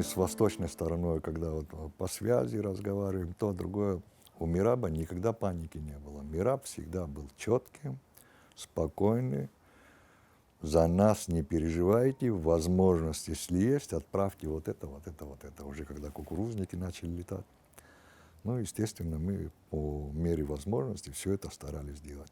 мы с восточной стороной, когда вот по связи разговариваем, то другое, у Мираба никогда паники не было. Мираб всегда был четким, спокойный. За нас не переживайте, возможность, если есть, отправьте вот это, вот это, вот это. Уже когда кукурузники начали летать. Ну, естественно, мы по мере возможности все это старались делать.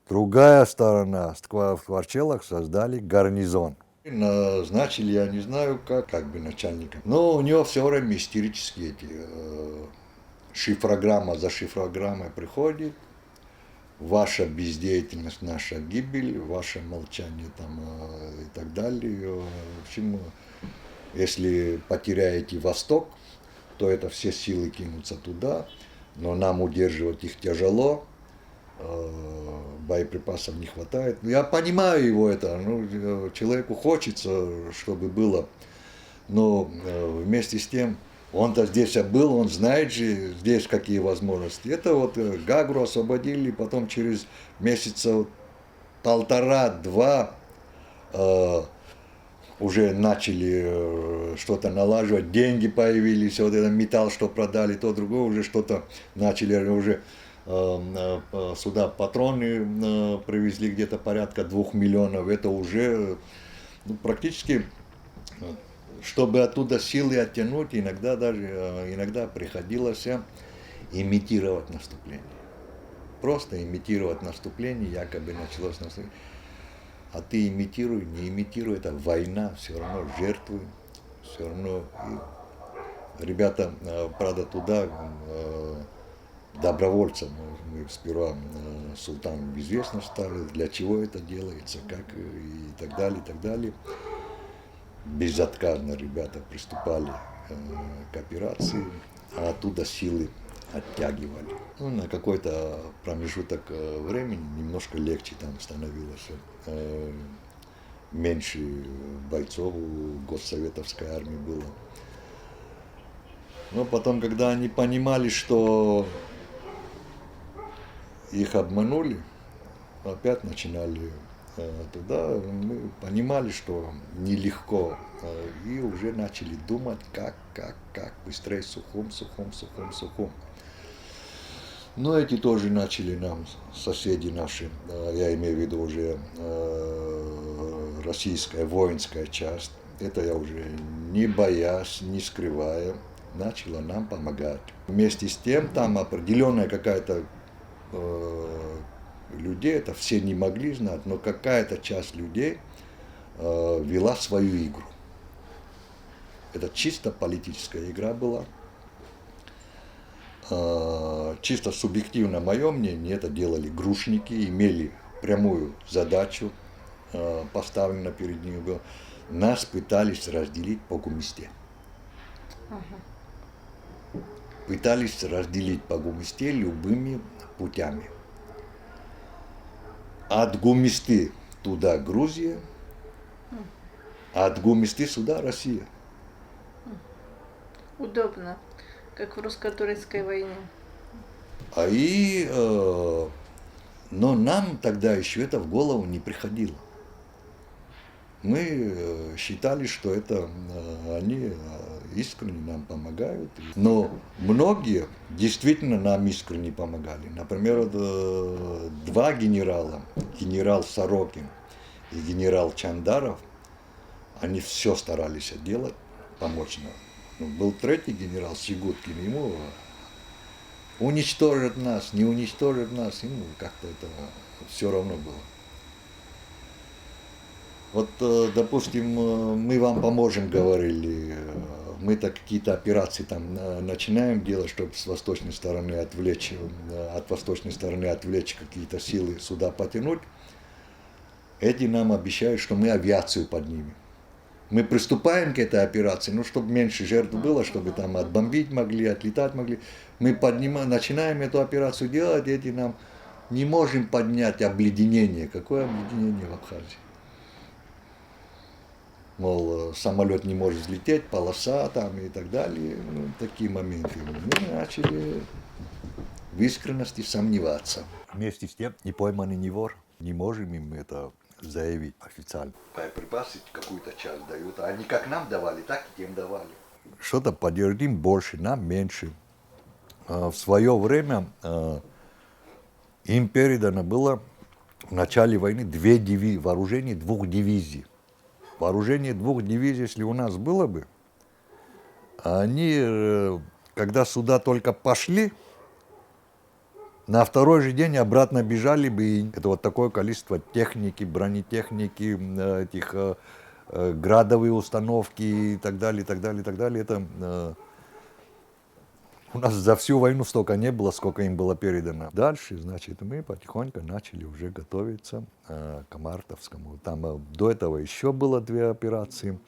Другая сторона, в Кварчелах создали гарнизон. Назначили, я не знаю, как бы начальником. Но у него все время истерические эти шифрограмма за шифрограммой приходит. Ваша бездеятельность, наша гибель, ваше молчание там и так далее. В общем, если потеряете Восток, то это все силы кинутся туда, но нам удерживать их тяжело, боеприпасов не хватает. Я понимаю его это, ну, человеку хочется, чтобы было, но вместе с тем, он-то здесь был, он знает же здесь какие возможности. Это вот Гагру освободили, потом через месяца полтора-два уже начали что-то налаживать, деньги появились, вот этот металл, что продали, то другое, уже что-то начали, уже сюда патроны привезли где-то порядка 2 миллионов, это уже практически, чтобы оттуда силы оттянуть, иногда приходилось имитировать наступление. Просто имитировать наступление, якобы началось наступление. А ты имитируй, не имитируй, это война, все равно жертвы, все равно. И ребята, правда, туда добровольцам, мы сперва султану известно стали, для чего это делается, как и так далее, и так далее. Безотказно ребята приступали к операции, а оттуда силы оттягивали. Ну, на какой-то промежуток времени немножко легче там становилось. Меньше бойцов у госсоветовской армии было. Но потом, когда они понимали, что их обманули, опять начинали туда, мы понимали, что нелегко, и уже начали думать, как быстрее сухом. Но эти тоже начали нам, соседи наши, я имею в виду уже российская воинская часть, это я уже не боясь, не скрывая, начала нам помогать. Вместе с тем там определенная какая-то людей, это все не могли знать, но какая-то часть людей вела свою игру. Это чисто политическая игра была. Чисто субъективно мое мнение, это делали грушники, имели прямую задачу, поставлена перед ними была. Нас пытались разделить по Гумисте. Пытались разделить по Гумисте любыми путями. От Гумисты туда Грузия, а от Гумисты сюда Россия. Удобно, как в русско-турецкой войне. Но нам тогда еще это в голову не приходило. Мы считали, что это они искренне нам помогают. Но многие действительно нам искренне помогали. Например, два генерала, генерал Сорокин и генерал Чандаров, они все старались делать, помочь нам. Был третий генерал Сигуткин, ему уничтожит нас, не уничтожит нас, ему как-то это все равно было. Вот, допустим, мы вам поможем, говорили, мы-то какие-то операции там начинаем делать, чтобы с восточной стороны отвлечь, от восточной стороны отвлечь какие-то силы сюда потянуть. Эти нам обещают, что мы авиацию поднимем. Мы приступаем к этой операции, ну, чтобы меньше жертв было, чтобы там отбомбить могли, отлетать могли. Мы начинаем эту операцию делать, эти нам не можем поднять обледенение. Какое обледенение в Абхазии? Мол, самолет не может взлететь, полоса там и так далее. Ну, такие моменты. Мы начали в искренности сомневаться. Вместе с тем, не пойманный не вор, не можем им это заявить официально. Боеприпасы какую-то часть дают, а они как нам давали, так и тем давали. что-то подтвердим больше, нам меньше. В свое время им передано было в начале войны вооружение двух дивизий. Вооружение двух дивизий, если у нас было бы, они, когда сюда только пошли, на второй же день обратно бежали бы, и это вот такое количество техники, бронетехники, этих градовые установки и так далее, и так далее, и так далее. Это у нас за всю войну столько не было, сколько им было передано. Дальше, значит, мы потихоньку начали уже готовиться к Мартовскому. Там до этого еще было две операции.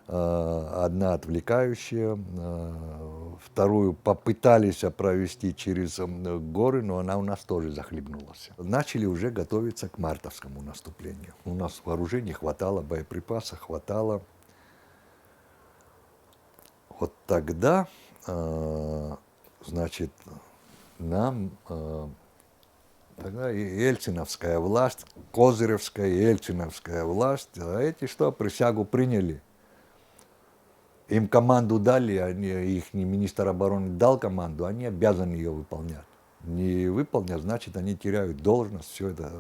Одна отвлекающая, вторую попытались провести через горы, но она у нас тоже захлебнулась. Начали уже готовиться к мартовскому наступлению. У нас вооружений хватало, боеприпасов хватало. Вот тогда, значит, нам тогда и ельциновская власть, козыревская и ельциновская власть, а эти что, присягу приняли. Им команду дали, их министр обороны дал команду, они обязаны ее выполнять. Не выполнят, значит, они теряют должность, все это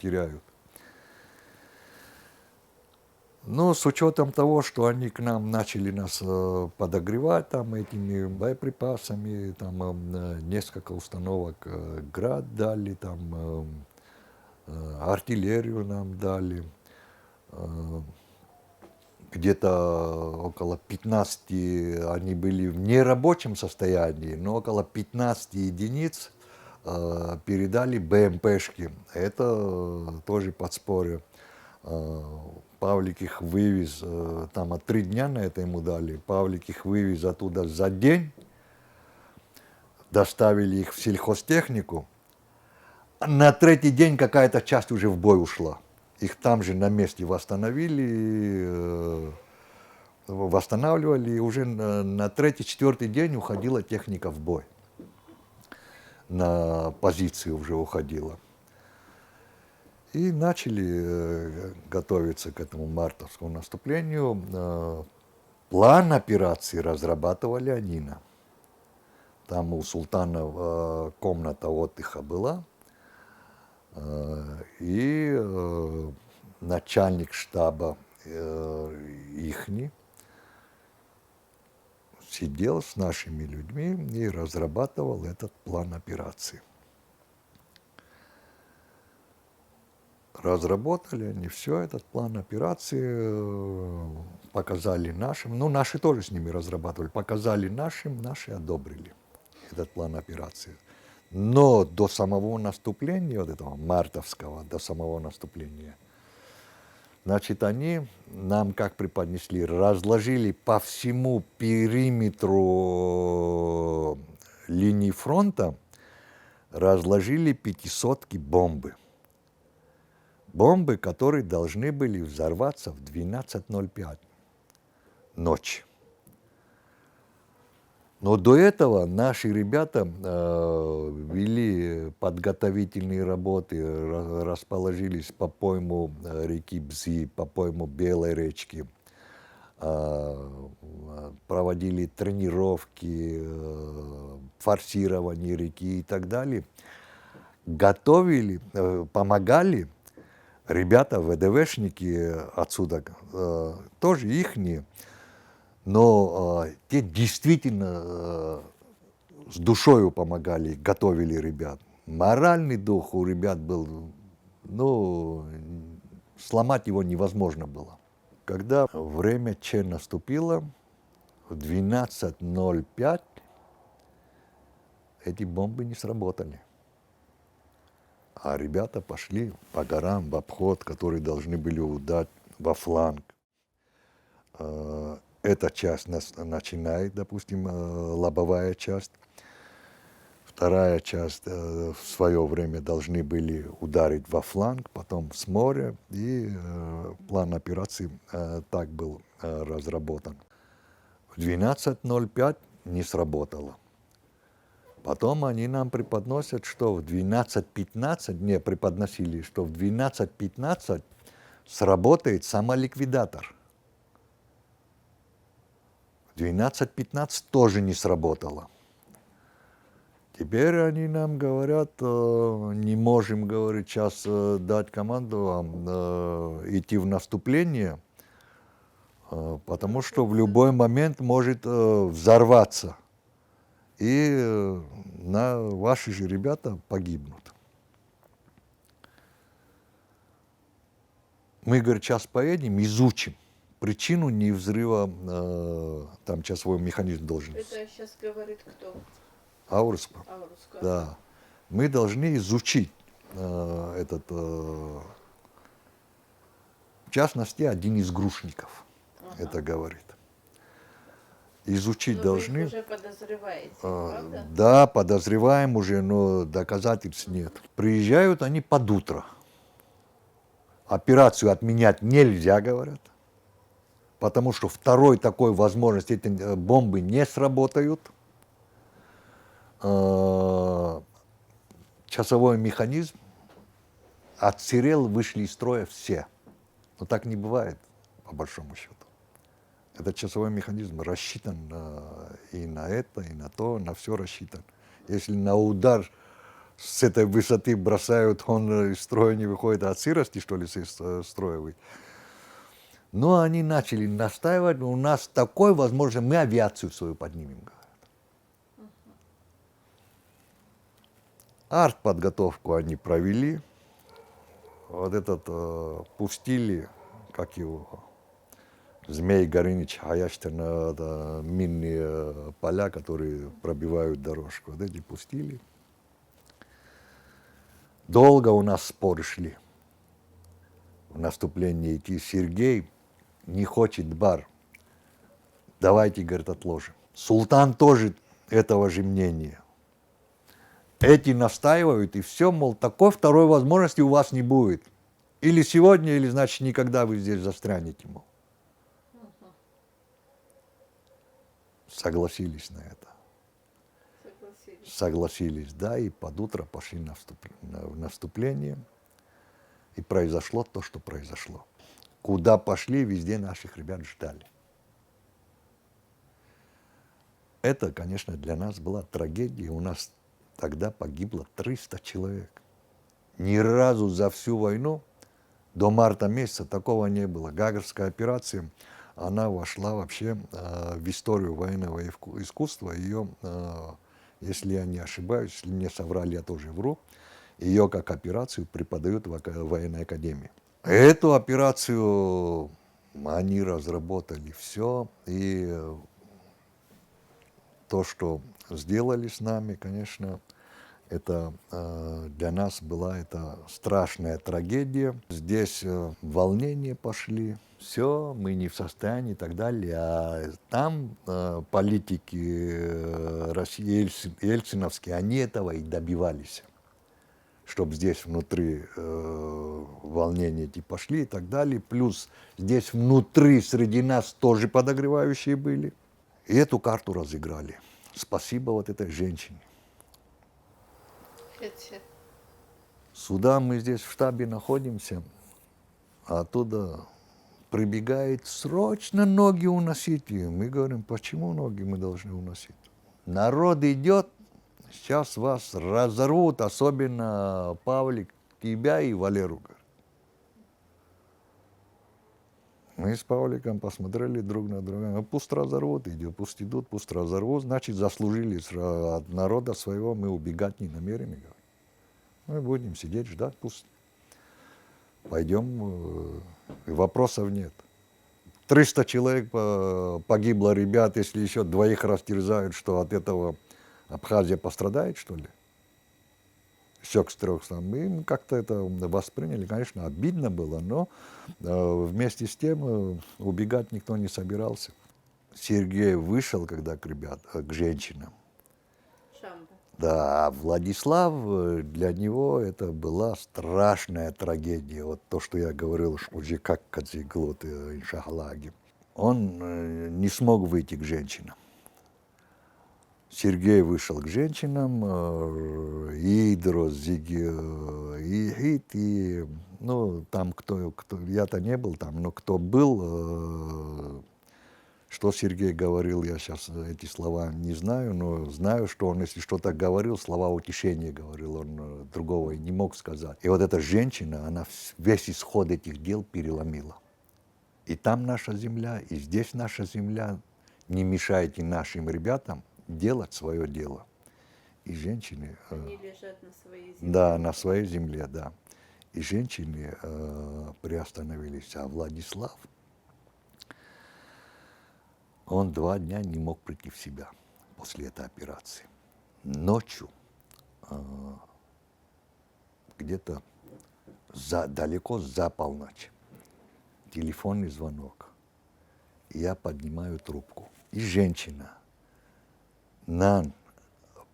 теряют. Но с учетом того, что они к нам начали нас подогревать там, этими боеприпасами, там, несколько установок «Град» дали, там, артиллерию нам дали, где-то около 15 они были в нерабочем состоянии, но около 15 единиц передали БМПшки. Это тоже подспорье. Павлик их вывез, там 3 дня на это ему дали. Павлик их вывез оттуда за день, доставили их в сельхозтехнику. На 3-й день какая-то часть уже в бой ушла. Их там же на месте восстанавливали, и уже на 3-4 день уходила техника в бой. На позиции уже уходила. И начали готовиться к этому мартовскому наступлению. План операции разрабатывали они. Там у султана комната отдыха была. И начальник штаба ихний сидел с нашими людьми и разрабатывал этот план операции. Разработали они все, этот план операции, показали нашим, ну наши тоже с ними разрабатывали, показали нашим, наши одобрили этот план операции. Но до самого наступления, вот этого мартовского, до самого наступления, значит, они нам как преподнесли, разложили по всему периметру линии фронта, разложили 500-ки бомбы. Бомбы, которые должны были взорваться в 12:05 ночи. Но до этого наши ребята вели подготовительные работы, расположились по пойму реки Бзи, по пойму Белой речки, проводили тренировки, форсирование реки и так далее. Готовили, помогали ребята, ВДВшники отсюда, тоже ихние. Но те действительно с душою помогали, готовили ребят. Моральный дух у ребят был, ну, сломать его невозможно было. Когда время Че наступило, в 12:05 эти бомбы не сработали. А ребята пошли по горам в обход, которые должны были удать во фланг. Эта часть начинает, допустим, лобовая часть. Вторая часть в свое время должны были ударить во фланг, потом с моря. И план операции так был разработан. В 12:05 не сработало. Потом они нам преподносят, что в 12:15, не преподносили, что в 12:15 сработает самоликвидатор. В 12-15 тоже не сработало. Теперь они нам говорят, не можем, говорит, сейчас дать команду вам идти в наступление, потому что в любой момент может взорваться. И ваши же ребята погибнут. Мы, говорит, сейчас поедем, изучим причину не взрыва, там часовой механизм должен. Это сейчас говорит кто? Ауруспа. Ауруска. Да. Мы должны изучить в частности, один из грушников это говорит. Изучить Но должны. вы их уже подозреваете, правда? Да, подозреваем уже, но доказательств нет. Приезжают они под утро. Операцию отменять нельзя, говорят. Потому что второй такой возможности, эти бомбы не сработают. Часовой механизм отсырел, вышли из строя все. Но так не бывает, по большому счету. Этот часовой механизм рассчитан и на это, и на то, на все рассчитан. Если на удар с этой высоты бросают, он из строя не выходит, от сырости, что ли, из строя выйдет. Но они начали настаивать, у нас такой возможность, мы авиацию свою поднимем, говорят. Артподготовку они провели, вот пустили, как его, Змей Горыныч, Хаяштина, минные поля, которые пробивают дорожку, вот эти пустили. Долго у нас споры шли. В наступление идти. Сергей не хочет бар. Давайте, говорит, отложим. Султан тоже этого же мнения. Эти настаивают, и все, мол, такой второй возможности у вас не будет. Или сегодня, или, значит, никогда вы здесь застрянете, мол. Согласились на это. Согласились, да, и под утро пошли в наступление. И произошло то, что произошло. Куда пошли, везде наших ребят ждали. Это, конечно, для нас была трагедия. У нас тогда погибло 300 человек. Ни разу за всю войну до марта месяца такого не было. Гагарская операция, она вошла вообще в историю военного искусства. Ее, если я не ошибаюсь, если мне соврали, я тоже вру, ее как операцию преподают в военной академии. Эту операцию они разработали все, и то, что сделали с нами, конечно, это для нас была это страшная трагедия. Здесь волнения пошли, все, мы не в состоянии и так далее. А там политики России, ельциновские, они этого и добивались. Чтобы здесь внутри волнения эти пошли и так далее. Плюс здесь внутри среди нас тоже подогревающие были. И эту карту разыграли. Спасибо вот этой женщине. Сюда мы здесь в штабе находимся, а оттуда прибегает срочно ноги уносить. И мы говорим, почему ноги мы должны уносить? Народ идет, сейчас вас разорвут, особенно Павлик, тебя и Валеру. Мы с Павликом посмотрели друг на друга. Ну, пусть разорвут, идет, пусть идут, пусть разорвут. Значит, заслужили от народа своего, мы убегать не намерены. Мы будем сидеть, ждать, пусть пойдем, вопросов нет. 300 человек погибло ребят, если еще двоих растерзают, что от этого Абхазия пострадает, что ли? Все к 300. Мы как-то это восприняли, конечно, обидно было, но вместе с тем убегать никто не собирался. Сергей вышел, когда к женщинам. Да, Владислав, для него это была страшная трагедия. Вот то, что я говорил, уже как Кадзиглот, иншахалаги. Он не смог выйти к женщинам. Сергей вышел к женщинам, Идрос, Зиги, и ну, там кто, я-то не был там, но кто был, Что Сергей говорил, я сейчас эти слова не знаю, но знаю, что он, если что-то говорил, слова утешения говорил, он другого и не мог сказать. И вот эта женщина, она весь исход этих дел переломила. И там наша земля, и здесь наша земля. Не мешайте нашим ребятам делать свое дело. И женщины... Они лежат на своей земле. Да, на своей земле, да. И женщины приостановились. А Владислав, он 2 дня не мог прийти в себя после этой операции. Ночью, где-то далеко за полночь, телефонный звонок. Я поднимаю трубку. И женщина, Нан,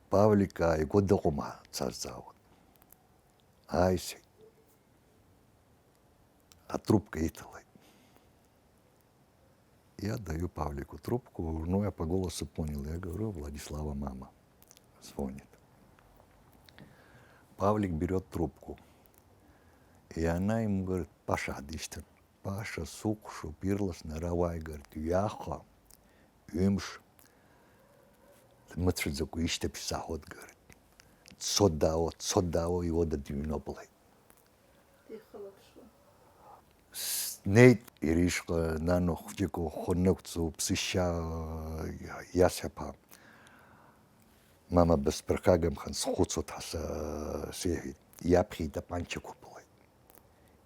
Павлика, его дома зовут. Айси. А трубка Италой. Я даю Павлику трубку, но я по голосу понял. Я говорю, Владислава мама звонит. Павлик берет трубку. И она ему говорит, Паша, дистен. Паша, сук, шупирлас, наравай, говорит, яха, юмш. Мыцрит заку иште писахот, говорит. Цодао, его до дюйноблай. Тихо шло. Нейт иришка на нохтику хоннокцу псища ясяпа. Мама без прокагам хан схуцут хаса сехит. Я пхита панча купулай.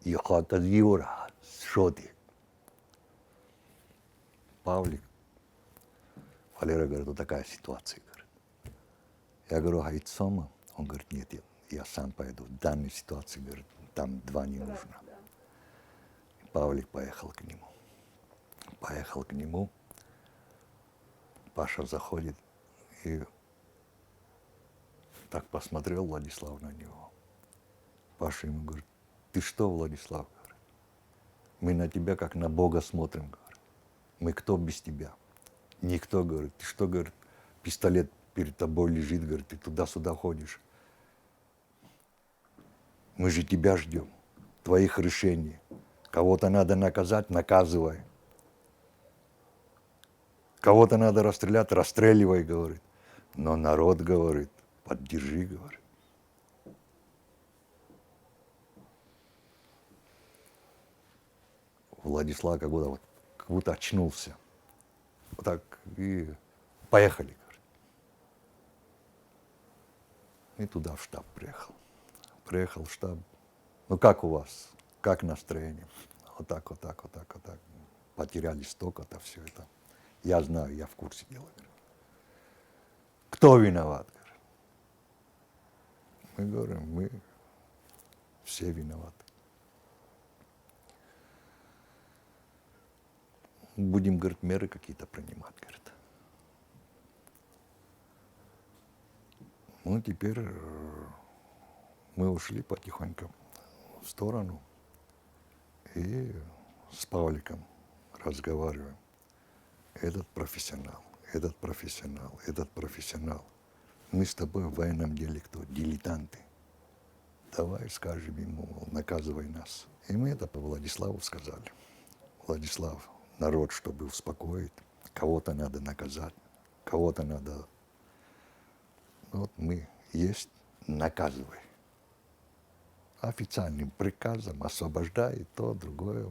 И хата юра шоди. Павлик. Валера говорит, вот такая ситуация. Говорит. Я говорю, а это сама? Он говорит, нет, я сам пойду. В данной ситуации, говорит, там 2 не нужно. Да. Павлик поехал к нему. Поехал к нему. Паша заходит и так посмотрел Владислав на него. Паша ему говорит, ты что, Владислав? Говорит, мы на тебя как на Бога смотрим. Говорит. Мы кто без тебя? Никто, говорит. Ты что, говорит, пистолет перед тобой лежит, говорит, ты туда-сюда ходишь. Мы же тебя ждем, твоих решений. Кого-то надо наказать, наказывай. Кого-то надо расстрелять, расстреливай, говорит. Но народ, говорит, поддержи, говорит. Владислав как будто очнулся. Вот так и поехали, говорит. И туда в штаб приехал. Приехал в штаб. Ну как у вас? Как настроение? Вот так. Потеряли столько-то, все это. Я знаю, я в курсе дела. Говорю. Кто виноват? Мы говорим, мы все виноваты. Будем, говорит, меры какие-то принимать, говорит. Ну, теперь мы ушли потихоньку в сторону и с Павликом разговариваем. Этот профессионал. Мы с тобой в военном деле кто? Дилетанты. Давай скажем ему, наказывай нас. И мы это по Владиславу сказали. Владислав, народ, чтобы успокоить, кого-то надо наказать, кого-то надо... Вот мы есть, наказывай. Официальным приказом освобождай то, другое.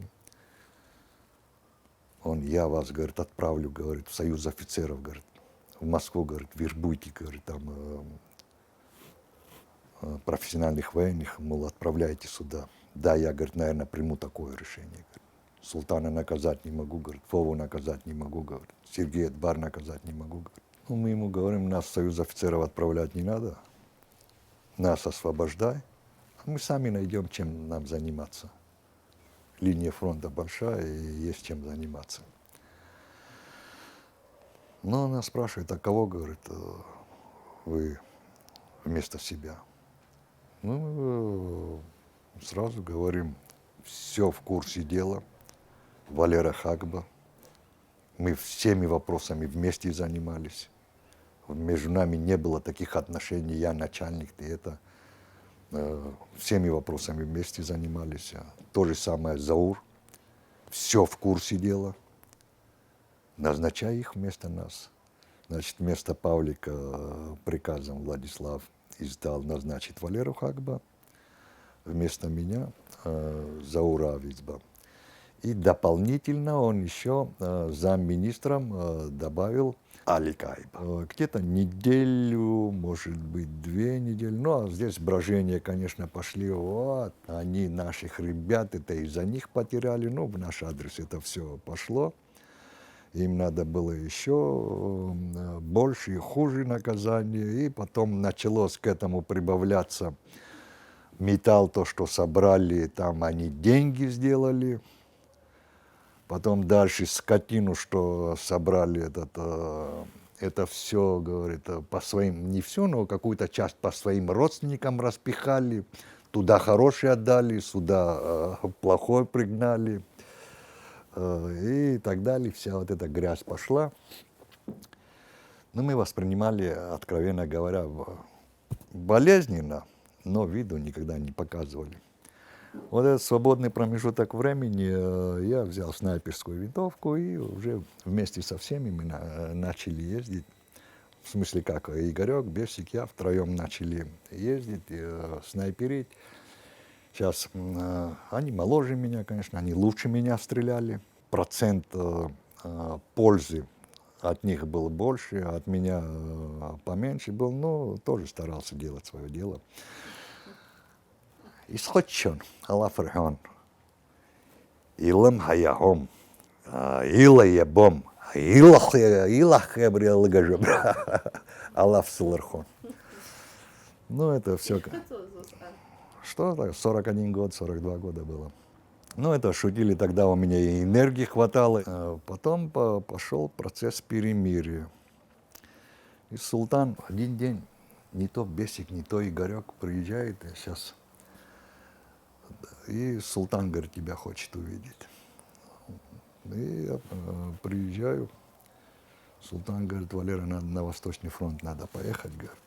Я вас, говорит, отправлю, говорит, в союз офицеров, говорит, в Москву, говорит, вербуйте, говорит, там профессиональных военных, мол, отправляйте сюда. Да, я, говорит, наверное, приму такое решение. Говорит. Султана наказать не могу, говорит, Фову наказать не могу, говорит, Сергея Дбар наказать не могу, говорит. Ну, мы ему говорим, нас в союз офицеров отправлять не надо, нас освобождай, а мы сами найдем, чем нам заниматься. Линия фронта большая, и есть чем заниматься. Но она спрашивает, а кого, говорит, вы вместо себя? Мы сразу говорим, все в курсе дела, Валера Хагба. Мы всеми вопросами вместе занимались. Между нами не было таких отношений, я начальник, ты это. Всеми вопросами вместе занимались. То же самое Заур. Все в курсе дела. назначай их вместо нас. Значит, вместо Павлика приказом Владислав издал назначить Валеру Хагба, вместо меня Заура Вицба. И дополнительно он еще замминистром добавил Али Кайба. Где-то неделю, может быть, 2 недели. Ну, а здесь брожения, конечно, пошли. Вот, они наших ребят, это из-за них потеряли. Ну, в наш адрес это все пошло. Им надо было еще больше и хуже наказание. И потом началось к этому прибавляться металл, то, что собрали, там они деньги сделали. Потом дальше скотину, что собрали, это все, говорит, по своим, не все, но какую-то часть по своим родственникам распихали. Туда хорошее отдали, сюда плохое пригнали. И так далее. Вся вот эта грязь пошла. Но мы воспринимали, откровенно говоря, болезненно, но виду никогда не показывали. Вот этот свободный промежуток времени я взял снайперскую винтовку и уже вместе со всеми мы начали ездить. В смысле, как Игорек, Бесик, я втроем начали ездить, снайперить. Сейчас они моложе меня, конечно, они лучше меня стреляли. Процент пользы от них был больше, от меня поменьше был, но тоже старался делать свое дело. Исходчон, Аллах фархон, илам хаягом, ила ебом, илах хебрил гажебра, Аллах сылархон. Ну, это все. Что так, 41 год, 42 года было. Ну, это шутили, тогда у меня и энергии хватало. Потом пошел процесс перемирия. И султан один день, не то Бесик, не то Игорек приезжает, и сейчас. И султан, говорит, тебя хочет увидеть. И я приезжаю. Султан говорит, Валера, на Восточный фронт надо поехать, говорит.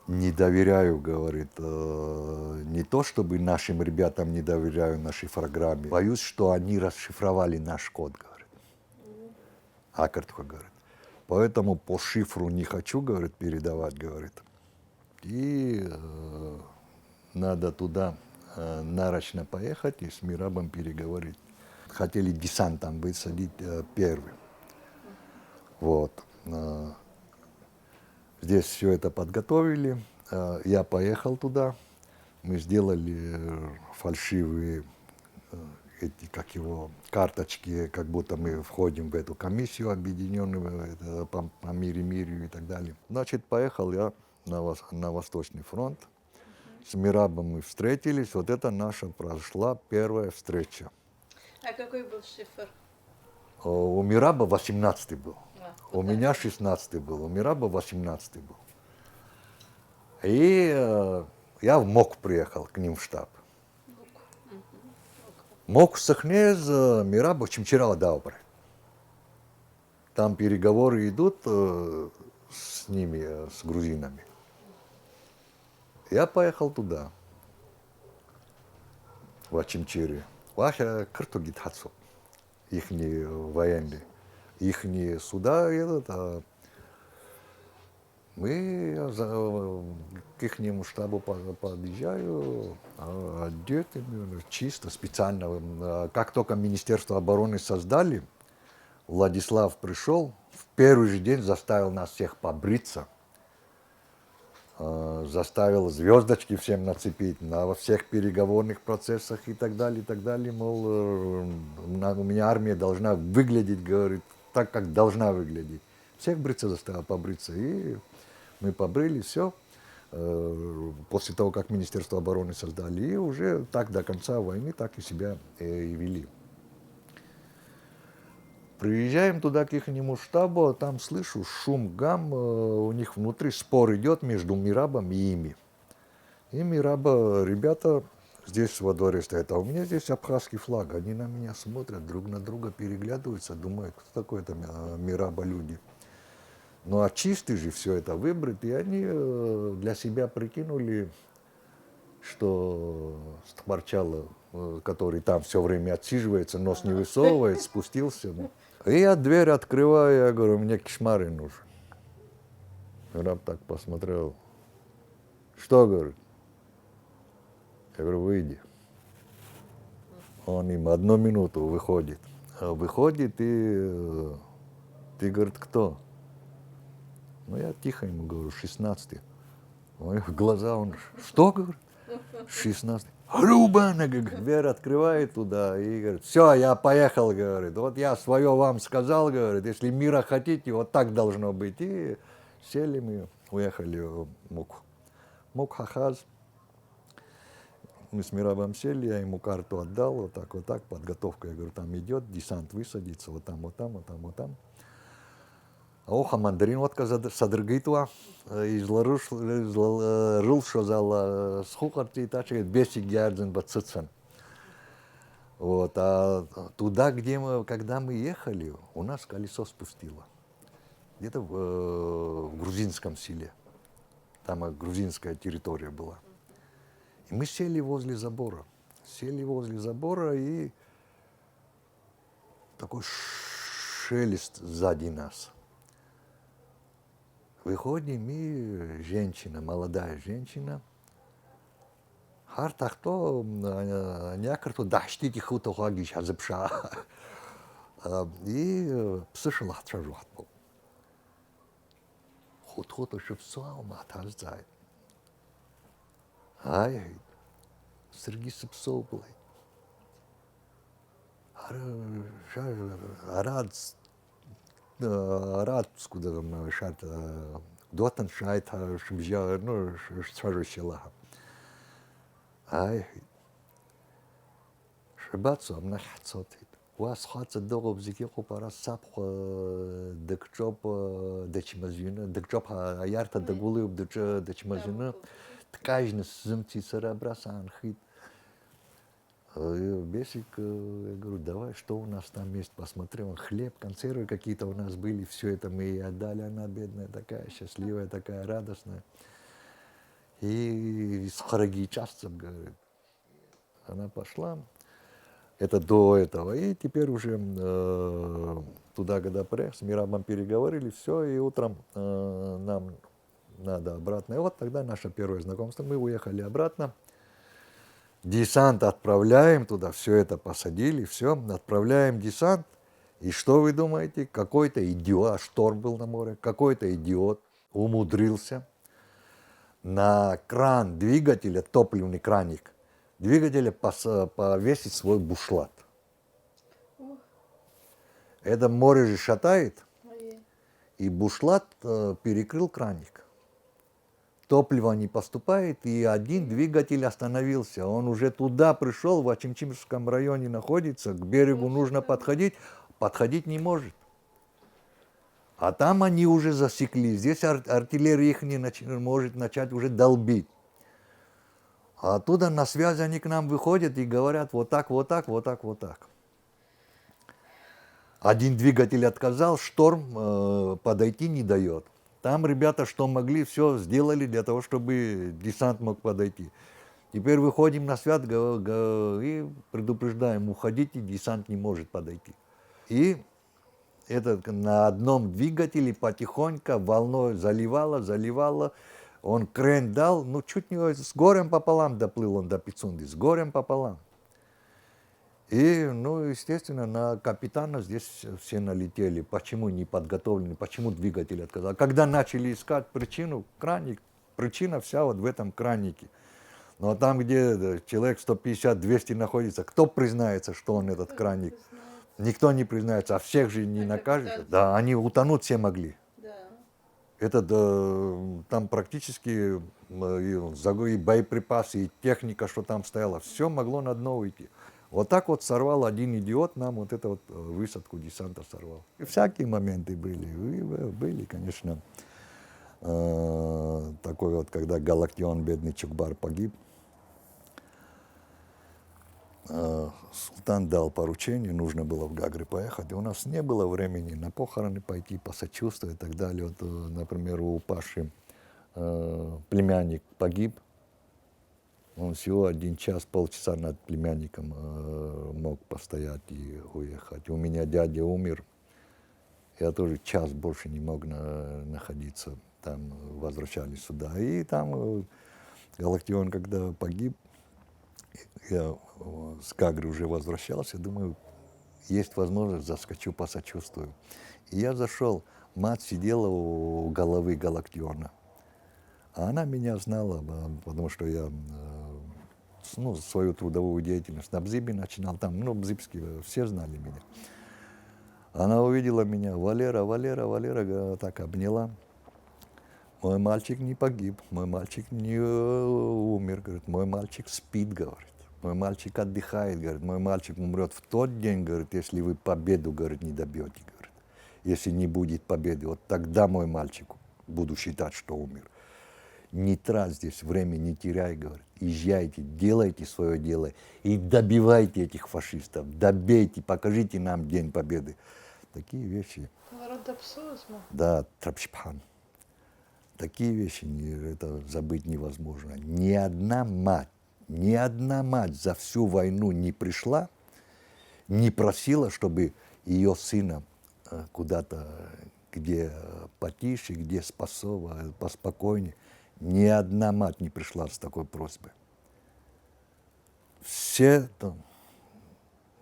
Не доверяю, говорит, не то чтобы нашим ребятам не доверяю нашей программе. Боюсь, что они расшифровали наш код, говорит. Акартха, говорит. Поэтому по шифру не хочу, говорит, передавать, говорит. И надо туда нарочно поехать и с Мирабом переговорить. Хотели десант там высадить первый. Вот. Здесь все это подготовили. Я поехал туда. Мы сделали фальшивые эти, как его, карточки, как будто мы входим в эту комиссию объединенную по миру и так далее. Значит, поехал я на Восточный фронт. С Мирабом мы встретились. Вот это наша прошла первая встреча. А какой был шифр? У Мираба 18-й был. У Вот меня 16-й был. У Мираба 18-й был. И я в МОК приехал к ним в штаб. МОК сахнез Мираба чимчирала добре. Там переговоры идут с ними, с грузинами. Я поехал туда, в Ачимчире. Вахя картогит хацу, ихние военные, ихние суда едут, мы к ихнему штабу подъезжаю, одеты чисто, специально. Как только Министерство обороны создали, Владислав пришел, в первый же день заставил нас всех побриться. Заставил звездочки всем нацепить во всех переговорных процессах и так далее, мол, у меня армия должна выглядеть, говорит, так, как должна выглядеть. Всех бриться заставил побриться, и мы побрили, все, после того, как Министерство обороны создали, и уже так до конца войны так и себя и вели. Приезжаем туда к ихнему штабу, там слышу шум, гам, у них внутри спор идет между Мирабом и ими. И Мираба, ребята здесь во дворе стоят, а у меня здесь абхазский флаг. Они на меня смотрят, друг на друга переглядываются, думают, кто такой это Мираба люди. Ну а чистый же все это выбрать, и они для себя прикинули, что Стхбарчала который там все время отсиживается, нос не высовывает, спустился. Ну. И я дверь открываю, я говорю, мне кишмары нужен. Раб так посмотрел. Что, говорит? Я говорю, выйди. Он им 1 минуту выходит. Выходит и ты, говорит, кто? Ну, я тихо ему говорю, 16-й. В глаза он, что, говорит? 16-й. Рубана, дверь открывает туда и говорит, все, я поехал, говорит. Вот я свое вам сказал, говорит, если мира хотите, вот так должно быть. И сели мы, уехали в Мук. Мук-Хахаз. Мы с Мирабом сели, я ему карту отдал, вот так, подготовка, я говорю, там идет, десант высадится, вот там, вот там, вот там, вот там. Оха мандарин отка садыргыйтуа, изларыл шозала схукарти, тачи, бесик ярден бацицан. Вот, а туда, когда мы ехали, у нас колесо спустило. Где-то в грузинском селе. Там грузинская территория была. И мы сели возле забора. И такой шелест сзади нас. Выходим, и женщина, молодая женщина. Хартахто, някърто дашти хуто хагиш азепша. И псышла отражу. Хут-хуто шепсуал матазай. Ай, Сергей Сыпсов был. Арад, скуда там шат, дотан шайт, шибжа, ну, сразу села. Ай, шибацу, амна хацотит. У вас хатса дого бзикику пара сапх декчоп дечмазина, декчоп аярта дегулы дечмазина. Ткажны зымти сарабраса анхит. Бесик, я говорю, давай, что у нас там есть, посмотрел, хлеб, консервы какие-то у нас были, все это мы ей отдали, она бедная такая, счастливая, такая радостная. И с харагичастцем, говорит, она пошла, это до этого, и теперь уже туда, когда приехали, с Мирабом переговорили, все, и утром нам надо обратно. И вот тогда наше первое знакомство, мы уехали обратно. Десант отправляем туда, все это посадили, все, отправляем десант. И что вы думаете? Какой-то идиот, шторм был на море, какой-то идиот умудрился на кран двигателя, топливный краник, двигателя повесить свой бушлат. Это море же шатает, и бушлат перекрыл краник. Топливо не поступает, и один двигатель остановился. Он уже туда пришел, в Ачимчимском районе находится, к берегу нужно подходить, подходить не может. А там они уже засекли, здесь артиллерия их не может начать уже долбить. А оттуда на связь они к нам выходят и говорят вот так, вот так, вот так, вот так. Один двигатель отказал, шторм подойти не дает. Там ребята, что могли, все сделали для того, чтобы десант мог подойти. Теперь выходим на связь и предупреждаем, уходите, десант не может подойти. И это на одном двигателе потихоньку волной заливало. Он крен дал, ну чуть не с горем пополам доплыл он до Пицунды, с горем пополам. И, ну, естественно, на капитана здесь все налетели. Почему не подготовлены, почему двигатель отказал. Когда начали искать причину, краник, причина вся вот в этом кранике. Но там, где человек 150-200 находится, кто признается, что он этот краник? Никто не признается, а всех же не накажешь. Да, они утонуть все могли. Это там практически и боеприпасы, и техника, что там стояла, все могло на дно уйти. Вот так вот сорвал один идиот нам вот эту вот высадку десанта сорвал. И всякие моменты были. Были, конечно, такой вот, когда Галактион, бедный Чукбар, погиб. Султан дал поручение, нужно было в Гагры поехать. И у нас не было времени на похороны пойти, посочувствовать и так далее. Вот, например, у Паши племянник погиб Он всего 1 час, полчаса над племянником мог постоять и уехать. У меня дядя умер, я тоже час больше не мог находиться. Там возвращались сюда. И там Галактион, когда погиб, я с Гагры уже возвращался, думаю, есть возможность, заскочу, посочувствую. И я зашел, мать сидела у головы Галактиона. А она меня знала, потому что я свою трудовую деятельность на Бзибе начинал, там, бзибские, все знали меня. Она увидела меня, Валера, Валера, Валера, так обняла. Мой мальчик не погиб, мой мальчик не умер, говорит, мой мальчик спит, говорит. Мой мальчик отдыхает, говорит, мой мальчик умрет в тот день, говорит, если вы победу, говорит, не добьете, говорит. Если не будет победы, вот тогда мой мальчик буду считать, что умер. Не трать здесь время, не теряй, говорит. Езжайте, делайте свое дело и добивайте этих фашистов, добейте, покажите нам День Победы. Такие вещи. Да, Трапшпан. Такие вещи это забыть невозможно. Ни одна мать за всю войну не пришла, не просила, чтобы ее сына куда-то, где потише, где поспокойнее. Ни одна мать не пришла с такой просьбой. Все там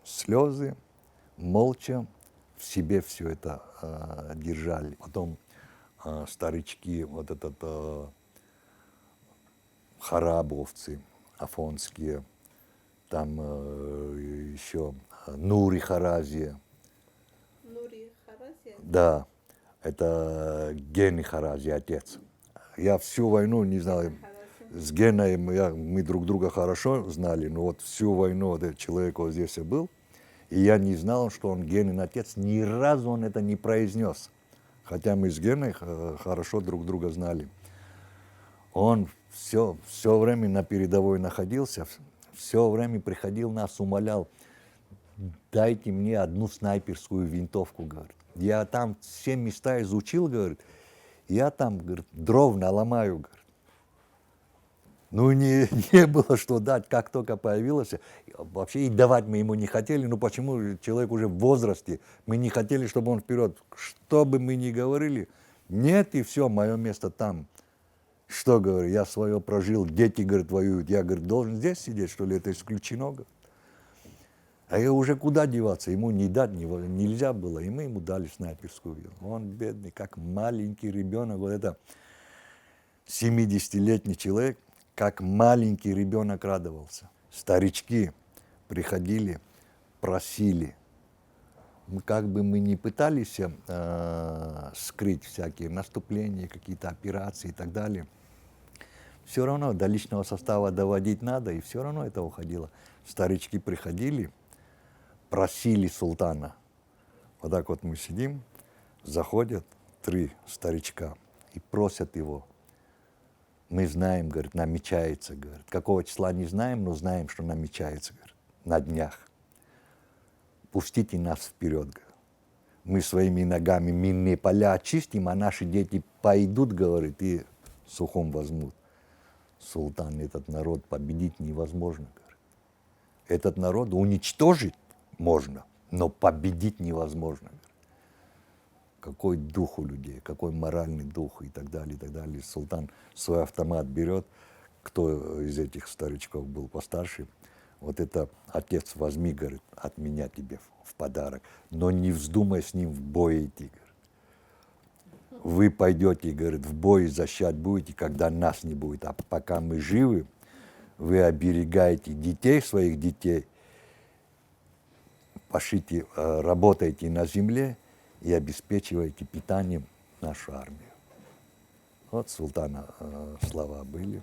слезы, молча в себе все это держали. Потом старички, вот этот харабовцы, афонские, там еще Нури Харазия. Нури Харазия? Да, это Гени Харази, отец. Я всю войну не знал, с Геной мы друг друга хорошо знали, но вот всю войну этот человек вот здесь и был, и я не знал, что он Генин отец, ни разу он это не произнес. Хотя мы с Геной хорошо друг друга знали. Он все время на передовой находился, все время приходил нас, умолял, дайте мне одну снайперскую винтовку, говорит. Я там все места изучил, говорит, я там, говорит, дров наломаю, говорит. Ну, не было что дать, как только появилось. Вообще и давать мы ему не хотели. Ну, почему? Человек уже в возрасте. Мы не хотели, чтобы он вперед. Что бы мы ни говорили, нет, и все, мое место там. Что, говорю, я свое прожил, дети, говорит, воюют. Я, говорит, должен здесь сидеть, что ли, это исключено, говорит. А я уже куда деваться? Ему не дать нельзя было. И мы ему дали снайперскую. Он бедный, как маленький ребенок. Вот это 70-летний человек, как маленький ребенок радовался. Старички приходили, просили. Как бы мы ни пытались скрыть всякие наступления, какие-то операции и так далее, все равно до личного состава доводить надо, и все равно это уходило. Старички приходили, просили султана. Вот так вот мы сидим, заходят 3 старичка и просят его. Мы знаем, говорит, намечается, говорит. Какого числа не знаем, но знаем, что намечается, говорит, на днях. Пустите нас вперед, говорит. Мы своими ногами минные поля очистим, а наши дети пойдут, говорит, и сухом возьмут. Султан, этот народ победить невозможно, говорит. Этот народ уничтожить можно, но победить невозможно, говорит. Какой дух у людей, какой моральный дух и так далее, и так далее. Султан свой автомат берет, кто из этих старичков был постарше, вот это, отец, возьми, говорит, от меня тебе в подарок, но не вздумай с ним в бой идти, говорит. Вы пойдете, говорит, в бой защищать будете, когда нас не будет, а пока мы живы, вы оберегаете детей, своих детей, пошлите, работаете на земле, и обеспечиваете питанием нашу армию. Вот султана слова были.